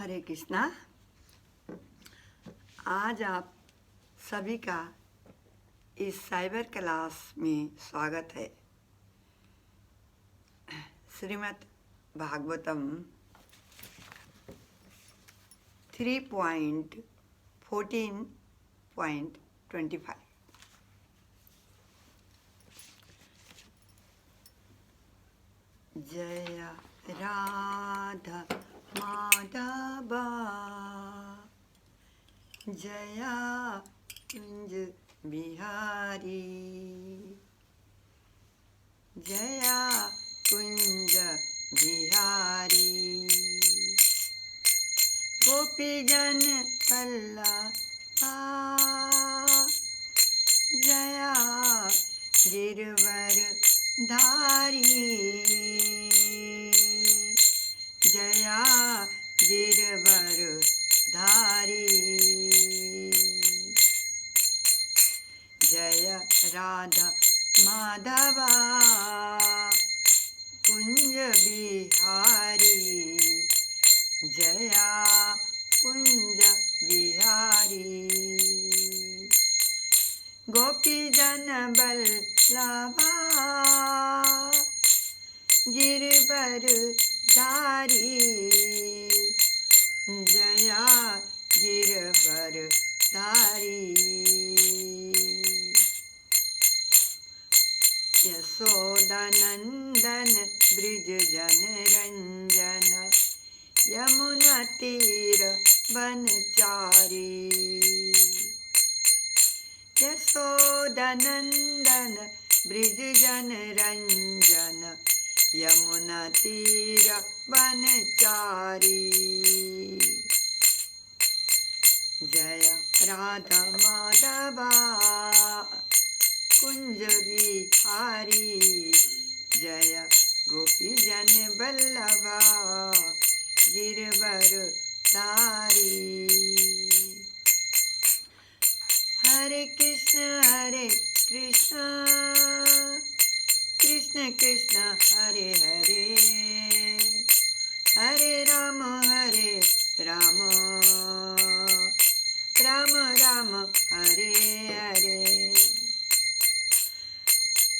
हरे कृष्णा। आज आप सभी का इस साइबर क्लास में स्वागत है। श्रीमद् भागवतम 3.14.25। जय राधा माधवा जया कुंज बिहारी, जया कुंज बिहारी। गोपी जन वल्लभा जया गिरवर धारी, जया गिरवर धारी। जय राधा माधवा कुंज बिहारी, जया कुंज बिहारी। गोपी जन वल्लभा गिरवर धारी, जया गिरवर धारी। यशोदानंदन ब्रिज जन रंजन, यमुना तीर बनचारी। यशोदानंदन ब्रिज जन रंजन, यमुना तीर बनचारी। जय राधा माधवा कुंज बिहारी, जय गोपी जन वल्लभा गिरवर धारी। हरे कृष्ण कृष्ण कृष्ण हरे हरे, हरे राम राम राम हरे हरे।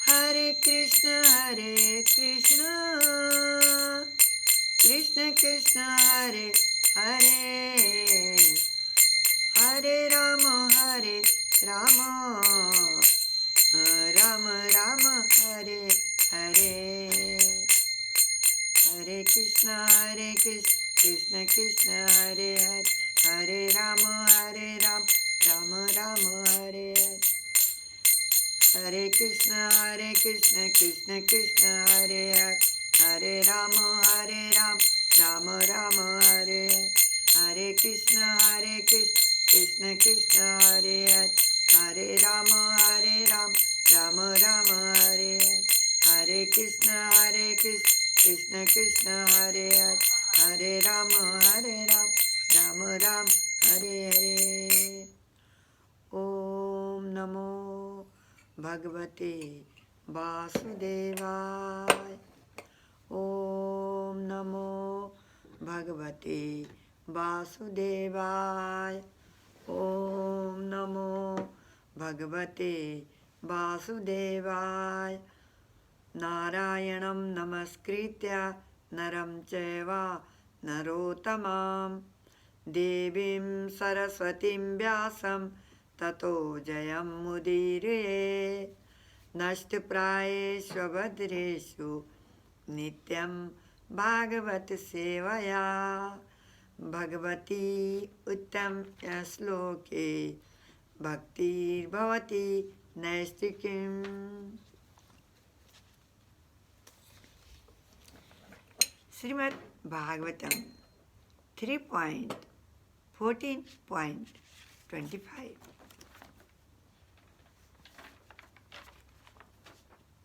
हरे कृष्ण कृष्ण कृष्ण हरे हरे, हरे राम राम राम हरे हरे। हरे कृष्ण कृष्ण कृष्ण हरे हरे, हरे राम राम राम हरे हरे। हरे कृष्ण कृष्ण कृष्ण हरे हरे, हरे राम राम राम हरे हरे। हरे कृष्ण कृष्ण कृष्ण हरे हरे, हरे राम राम राम हरे हरे। हरे कृष्ण कृष्ण कृष्ण हरे हरे, हरे राम राम राम हरे हरे। ओम नमो भगवते वासुदेवाय। ओम नमो भगवते वासुदेवाय। ओम नमो भगवते वासुदेवाय। नारायणं नमस्कृत्य नरं चैव नरोत्तमं, देवीं सरस्वतीं व्यासं ततो जयमुदीरये। नष्टप्रायेषु भद्रेषु नित्यं भागवत सेवया, भगवती उत्तम श्लोके भक्तिर्भवति नैष्टिकीम्। Shrimad Bhagavatam 3.14.25।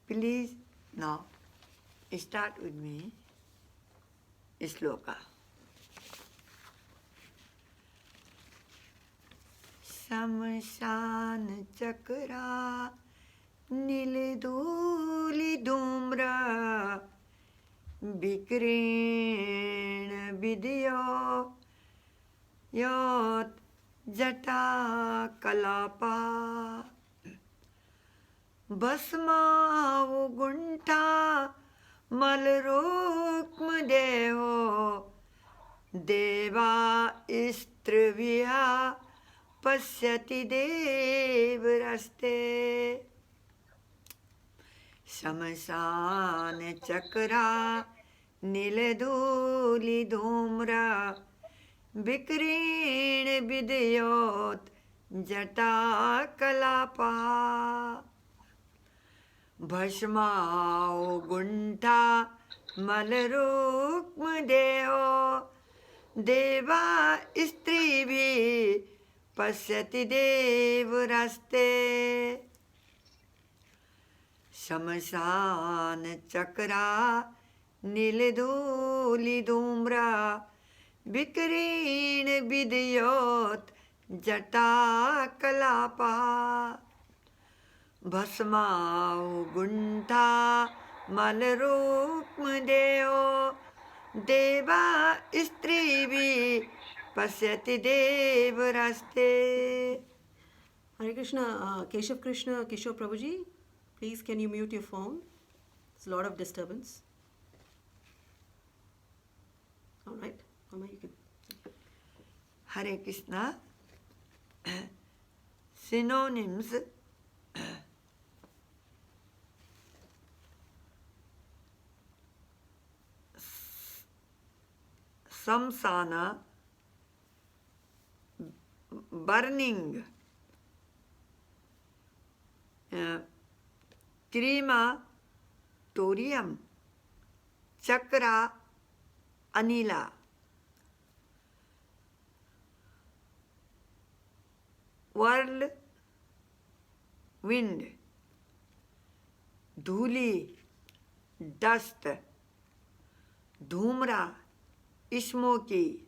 Please now start with me shloka. शमशान चक्रा नीलधूलि धूम्र, विकीर्ण विधियो योत् जटाकलापा भस्मावुगुण्ठा मलरुक्मदेहो देवा स्त्रिभिः पश्यति देवरस्ते शमशान चक्रा नीलधूलिधूम्रा विक्रीण विदयोत् जटाकलापा भस्मावुगुण्ठा मलरुक्मदेहो देवा स्त्रीभिः पश्यति देवरस्ते शमशान चक्रा नीलधूलिधूम्रा विक्रीण विदयोत् जटाकलापा भस्मावुगुण्ठा मलरुक्मदेहो देवा स्त्रीभिः पश्यति देवरस्ते. Hare Krishna, Keshav Krishna, Kishore Prabhuji, please can you mute your phone? There's a lot of disturbance. All right, Mama, you can. Hare Krishna. Synonyms. Samsana, burning, crematorium, chakra, anila. Whirl, wind, dhuli, dust, dhumra, smoky,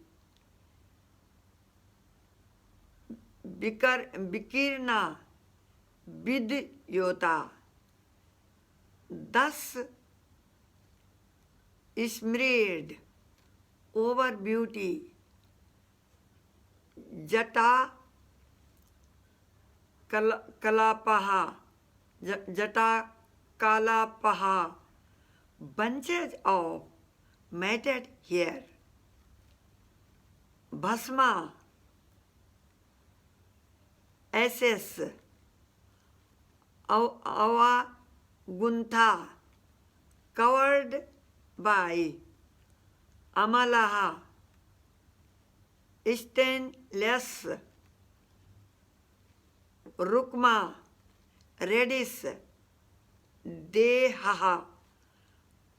vikirna, vidyota, thus smeared over beauty, jata kalapaha, jata kalapaha, bunches of matted hair. Bhasma, ashes, avaguntha, covered by amalaha, stainless, rukma, reddish, dehaha,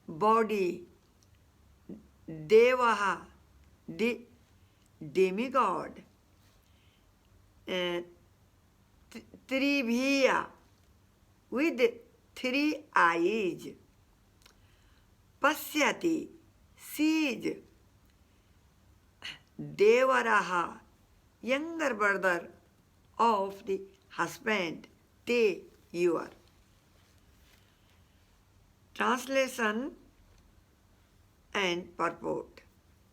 body, devaha, demigod, tribhiya, with 3 eyes, pasyati, sees, devaraha, younger brother of the husband, te, your. Translation and purport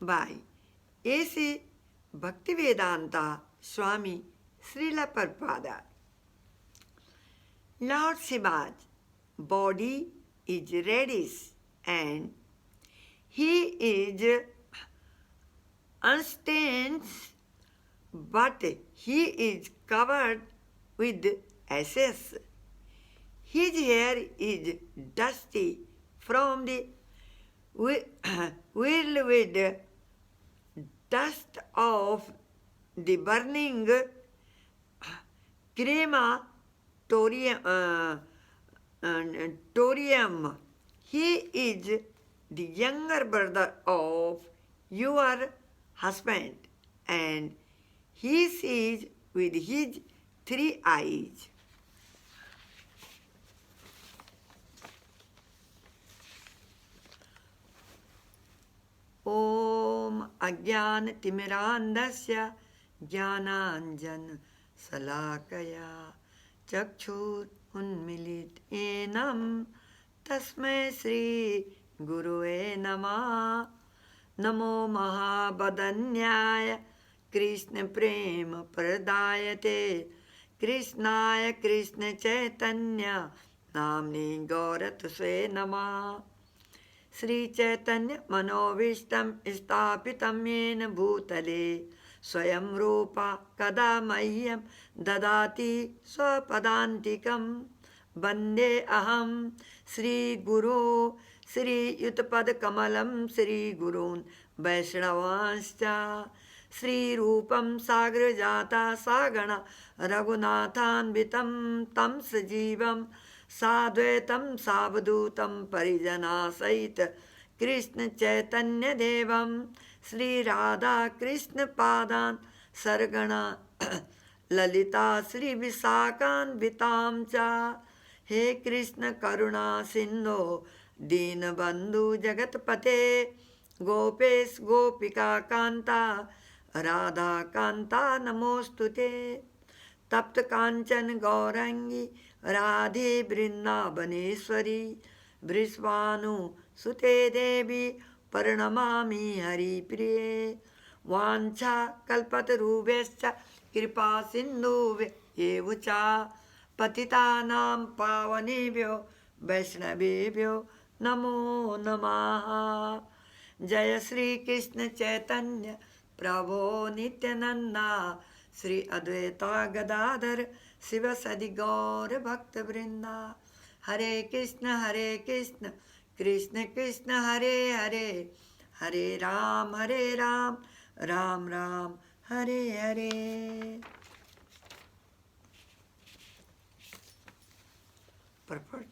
by A.C. Bhaktivedanta Swami Srila Prabhupada. Lord Shiva's body is reddish and he is unstained, but he is covered with ashes. His hair is dusty from the whirlwind dust of the burning crematorium. He is the younger brother of your husband, and he sees with his 3 eyes. Om Ajnana Timirandasya Jnananjana Salakaya Chakshur Unmilit Enam Tasmai Sri Gurue Namah Namo Mahabadanyaya Krishna प्रेम प्रदायते कृष्णाय कृष्ण चैतन्य नाम्नि गौरतसे नमः। श्री चैतन्य मनोविष्टं स्थापितं येन भूतले स्वयं रूपा कदा मह्यं ददाति स्वपदान्तिकं। वन्दे अहं श्रीगुरो श्रीयुतपदकमलं श्रीगुरून् वैष्णवांश्च। श्रीरूपं साग्रजाता सागणा रघुनाथान्वितं तं सजीवं साद्वैतं सावधूतं परिजनासहित कृष्ण चैतन्य देवं श्रीराधा कृष्ण पादान् सरगणा ललिता श्री विशाखान्वितां च। हे कृष्ण करुणा सिन्धो दीनबन्धु जगत्पते गोपेश गोपिका कांता राधा कांता नमोस्तुते। तप्त कांचन गौरंगी राधे वृंदावनेश्वरी वृषभानु सुते देवी प्रणमामि हरिप्रिये। वाञ्छा कल्पतरुभ्यश्च कृपा सिन्धुभ्येव च पतितानां पावनेभ्यो वैष्णवेभ्यो नमो नमः। जय श्री कृष्ण चैतन्य प्रभो नित्यानंदा श्री अद्वैता गदाधर शिव सदि गौर भक्त वृंदा। हरे Krishna Krishna Krishna Hare Hare Hare Ram Ram Ram Hare Hare. Purport.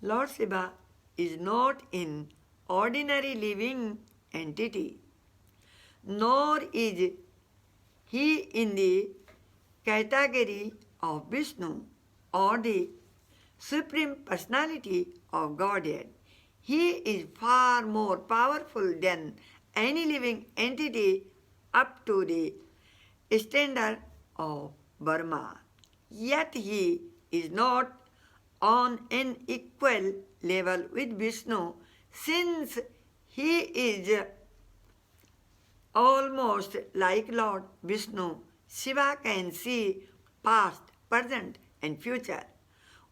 Lord Shiva is not an ordinary living entity, nor is he in the category of Vishnu or the Supreme Personality of Godhead. He is far more powerful than any living entity up to the standard of Brahma. Yet he is not on an equal level with Vishnu, since he is almost like Lord Vishnu. Shiva can see past, present, and future.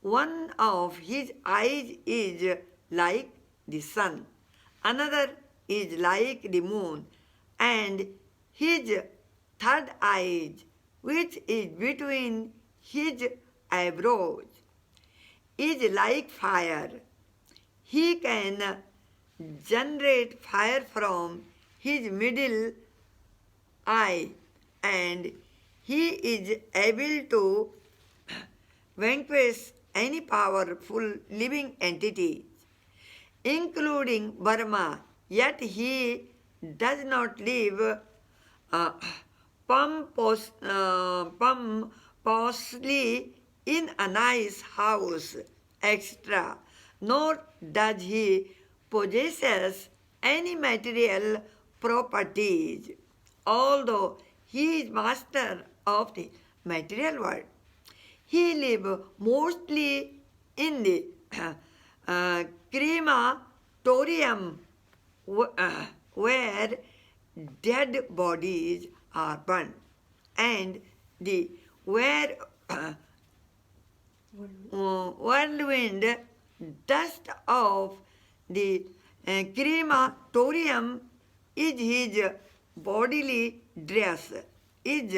One of his eyes is like the sun, another is like the moon, and his third eye, which is between his eyebrows, is like fire. He can generate fire from his middle eye, and he is able to vanquish any powerful living entity, including Brahma. Yet he does not live uh, pompously in a nice house, etc., nor does he possess any material properties, although he is master of the material world. He lives mostly in the crematorium where dead bodies are burned, and the where whirlwind dust of the crematorium is his bodily dress, is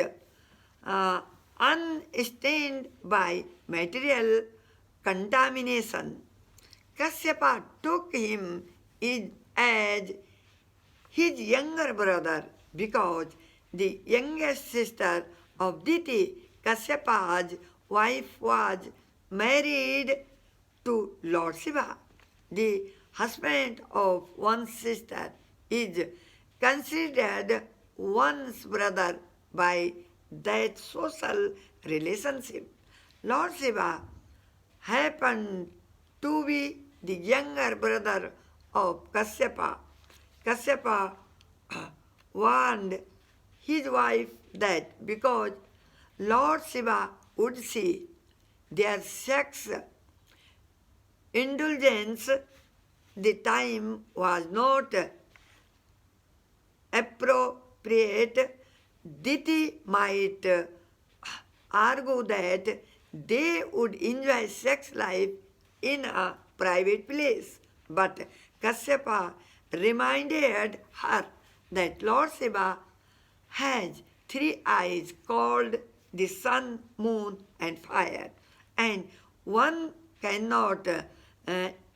unstained by material contamination. Kasyapa took him as his younger brother because the youngest sister of Diti, Kasyapa's wife, was married to Lord Shiva. The husband of one's sister is considered one's brother by that social relationship. Lord Shiva happened to be the younger brother of Kasyapa. Kasyapa warned his wife that because Lord Shiva would see their sex indulgence, the time was not appropriate prayed, Diti might argue that they would enjoy sex life in a private place. But Kasyapa reminded her that Lord Shiva has three eyes called the sun, moon, and fire, and one cannot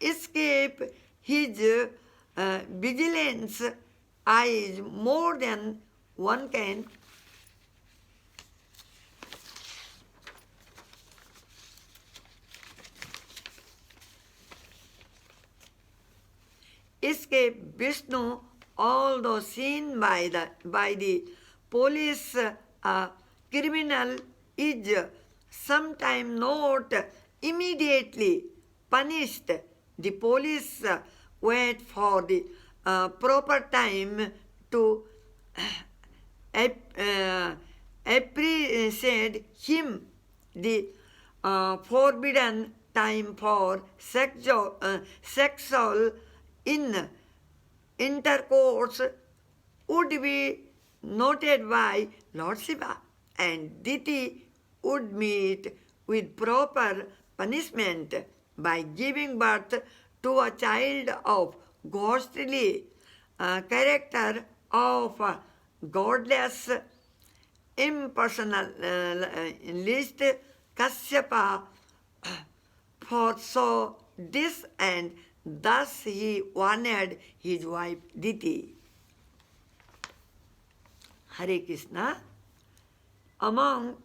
escape his vigilance eyes more than one can escape Vishnu, although seen by the police, criminal is sometimes not immediately punished. The police wait for the proper time to appreciate him. The forbidden time for sexual intercourse would be noted by Lord Shiva, and Diti would meet with proper punishment by giving birth to a child of ghostly character, of godless impersonalist. Kasyapa foresaw this, and thus he warned his wife Diti. Hare Krishna. Among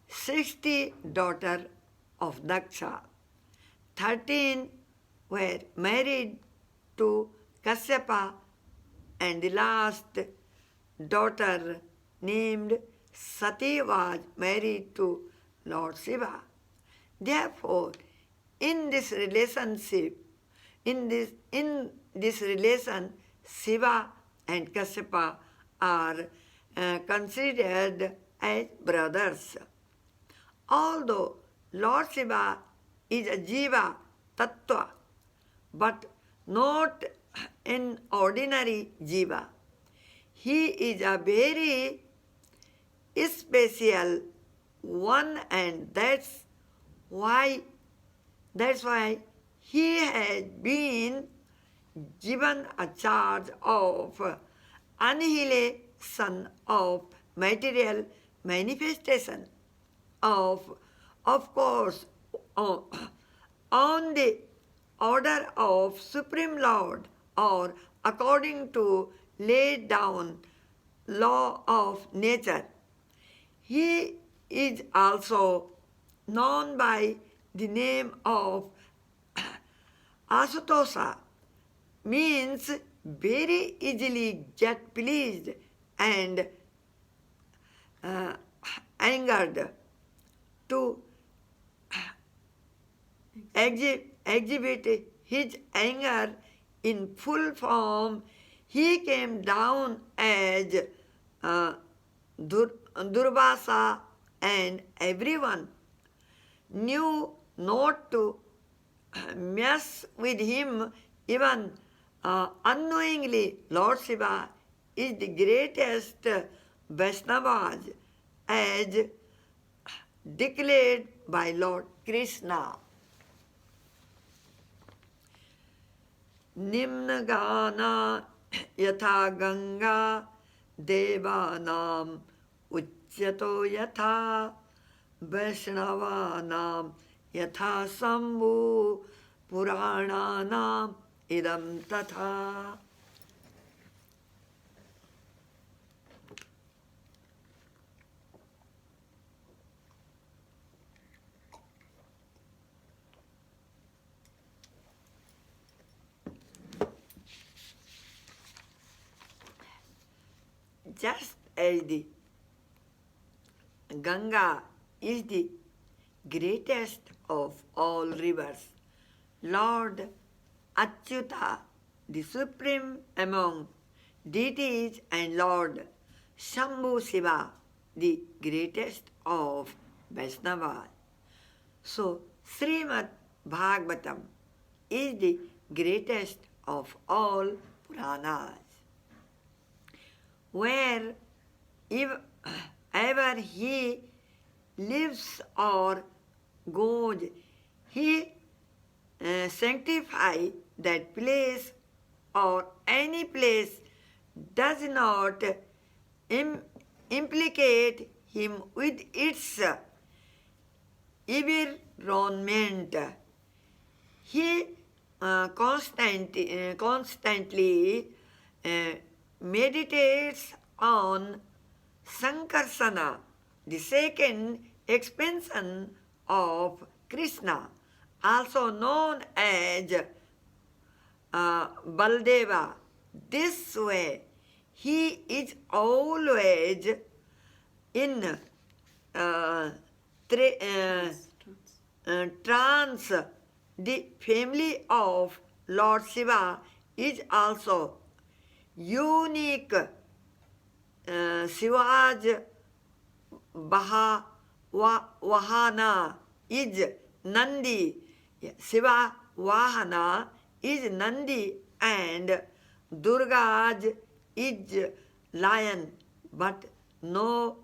60 daughters of Daksha, 13 were married to Kasyapa, and the last daughter, named Sati, was married to Lord Shiva. Therefore, in this relation, Shiva and Kasyapa are considered as brothers. Although Lord Shiva is a Jiva Tattva, but not an ordinary Jiva. He is a very special one, and that's why he has been given a charge of annihilation of material manifestation. Of course, on the order of Supreme Lord, or according to laid down law of nature. He is also known by the name of Asutosha, means very easily get pleased and angered. To exhibit his anger in full form, he came down as Durvasa, and everyone knew not to mess with him, even unknowingly. Lord Shiva is the greatest Vaishnavas, as declared by Lord Krishna. Nimnagana yatha Ganga devanam uchyato yatha Vaishnavanam yatha Sambhu Purananam idam tatha. Just as the Ganga is the greatest of all rivers, Lord Achyuta, the supreme among deities, and Lord Shambhu Shiva, the greatest of Vaishnavas. So, Srimad Bhagavatam is the greatest of all Puranas, where if ever he lives or goes, he sanctify that place, or any place does not implicate him with its environment. He constantly meditates on Sankarsana, the second expansion of Krishna, also known as Baldeva. This way, he is always in trance. The family of Lord Shiva is also unique. Shiva's Vahana is Nandi. Shiva Vahana is Nandi and Durga's is lion, but no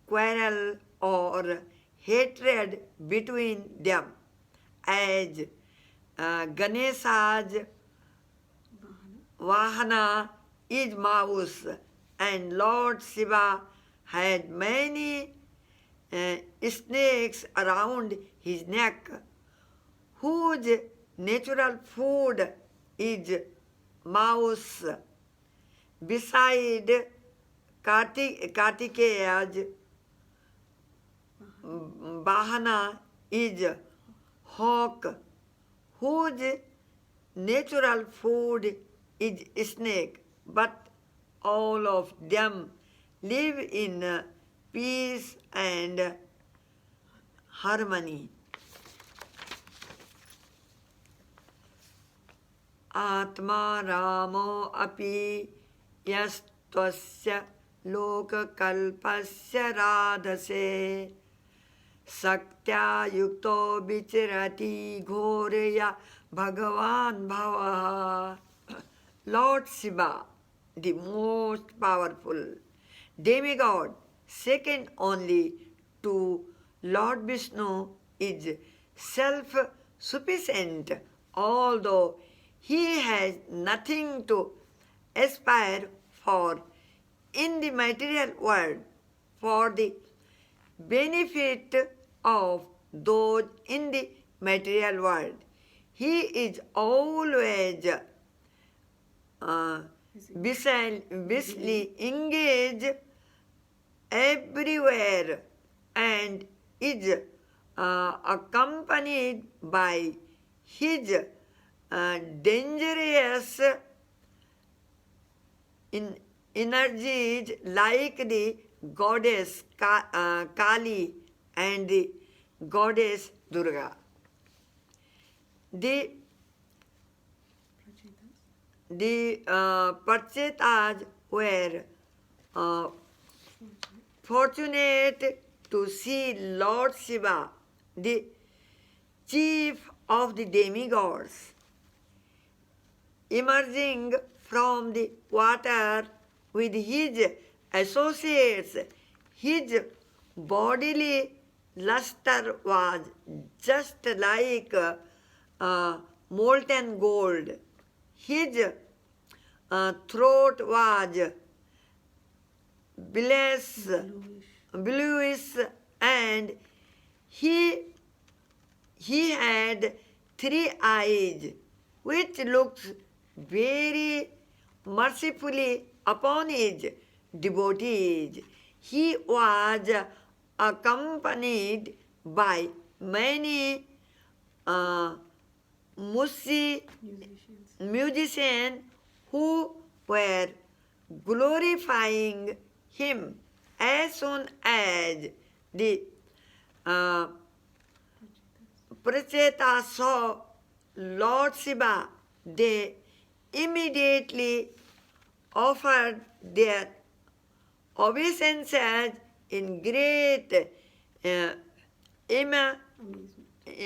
quarrel or hatred between them. As Ganesha's Vahana is mouse, and Lord Shiva had many snakes around his neck, whose natural food is mouse. Beside Kartikeya's Vahana is hawk, whose natural food is snake, but all of them live in peace and harmony. Atma Ramo api yastvasya lokakalpasya radhase saktya yukto vichirati ghoreya bhagavan bhava. Lord Shiva, the most powerful demigod, second only to Lord Vishnu, is self-sufficient, although he has nothing to aspire for in the material world. For the benefit of those in the material world, he is always busily engaged everywhere and is accompanied by his dangerous energies like the goddess Kali and the goddess Durga. The Prachetas were fortunate to see Lord Shiva, the chief of the demigods, emerging from the water with his associates. His bodily luster was just like molten gold. His throat was bluish, and he had 3 eyes, which looked very mercifully upon his devotees. He was accompanied by many musicians who were glorifying him. As soon as the Prachetas saw Lord Shiva, they immediately offered their obeisances in great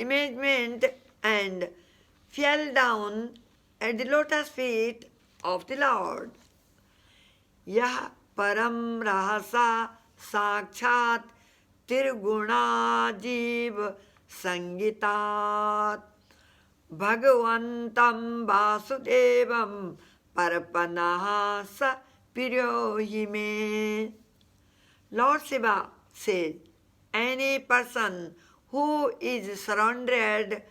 amazement and fell down at the lotus feet of the Lord. यह param rahasa sakshat tirgunajiv sangitat bhagavantam vasudevam parpanaha sa piryohime. Lord Shiva says, any person who is surrendered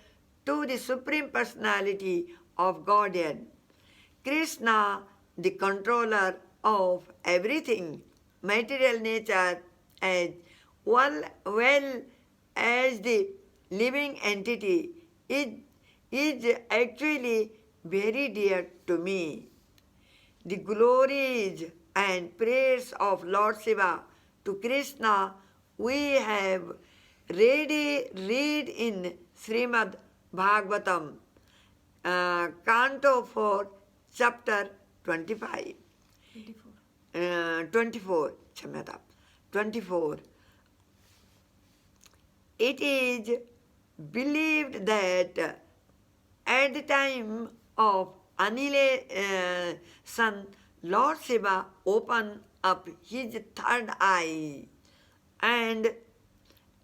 to the Supreme Personality of Godhead, Krishna, the controller of everything, material nature, as well as the living entity, is actually very dear to me. The glories and praise of Lord Shiva to Krishna we have read in Srimad Bhagavatam, Canto 4, Chapter 25. 24. 24. It is believed that at the time of annihilation, Lord Shiva opened up his third eye and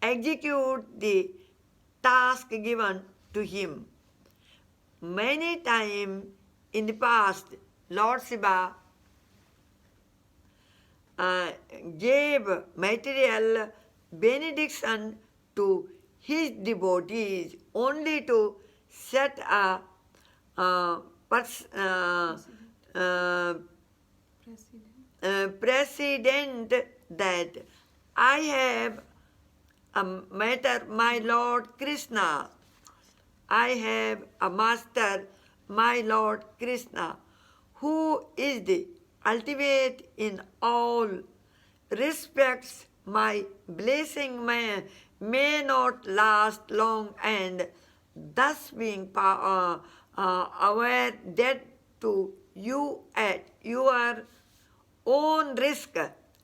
execute the task given to him. Many times in the past, Lord Shiva gave material benediction to his devotees only to set a precedent that I have a master, my Lord Krishna. I have a master, my Lord Krishna, who is the ultimate in all respects. My blessing may not last long, and thus being aware that to you at your own risk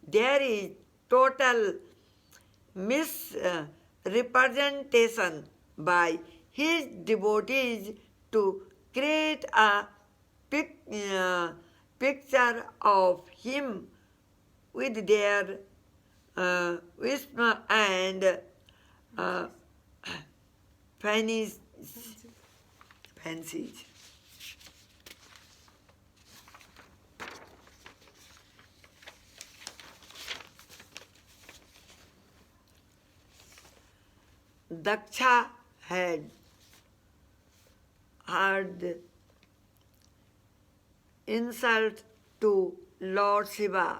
there is total misrepresentation by his devotees to create a picture of him with their wisdom and fancies. Daksha had heard insult to Lord Shiva,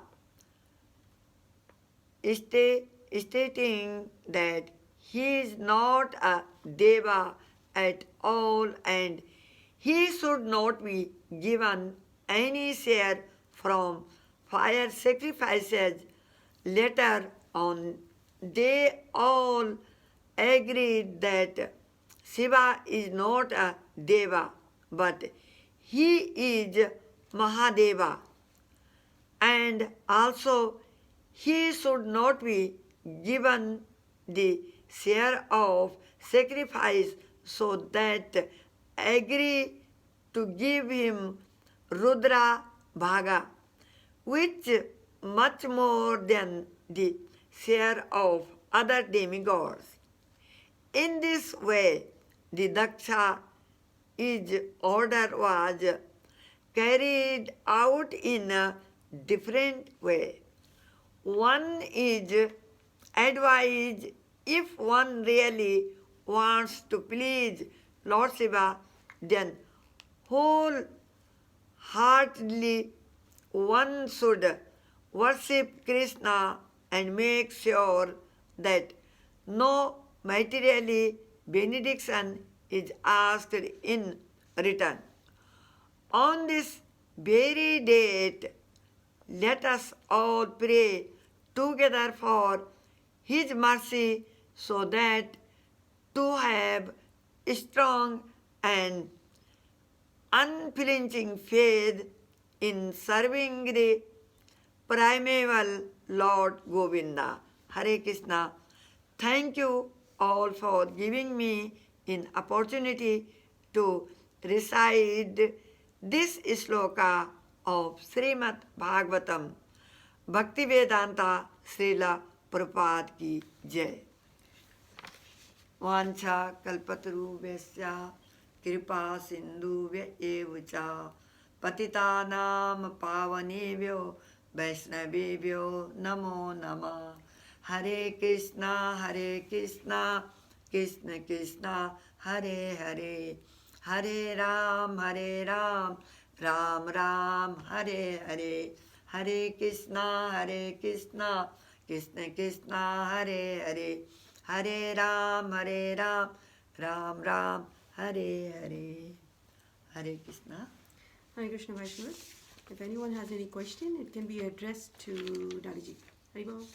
stating that he is not a deva at all and he should not be given any share from fire sacrifices. Later on, they all agreed that Shiva is not a deva, but he is Mahadeva, and also he should not be given the share of sacrifice, so that agree to give him Rudra Bhaga, which much more than the share of other demigods. In this way, the Daksha order was carried out in a different way. One is advised, if one really wants to please Lord Shiva, then wholeheartedly one should worship Krishna and make sure that no materially benediction is asked in return. On this very date, let us all pray together for His mercy, so that to have strong and unflinching faith in serving the primeval Lord Govinda. Hare Krishna. Thank you all for giving me an opportunity to recite this sloka of Srimad Bhagavatam. भक्ति वेदांता श्रीला प्रभुपाद की जय। वांछा कल्पतरुभ्यश्च कृपा सिन्धुभ्य एव च पतितानां पावनेभ्यो वैष्णवेभ्यो नमो नमः। हरे कृष्णा कृष्ण कृष्ण हरे हरे, हरे राम राम राम हरे हरे, हरे कृष्णा कृष्ण कृष्ण हरे हरे, हरे राम राम राम हरे हरे। हरे Krishna. Hare Krishna Vaishnava. If anyone has any question, it can be addressed to Dadiji. Haribol.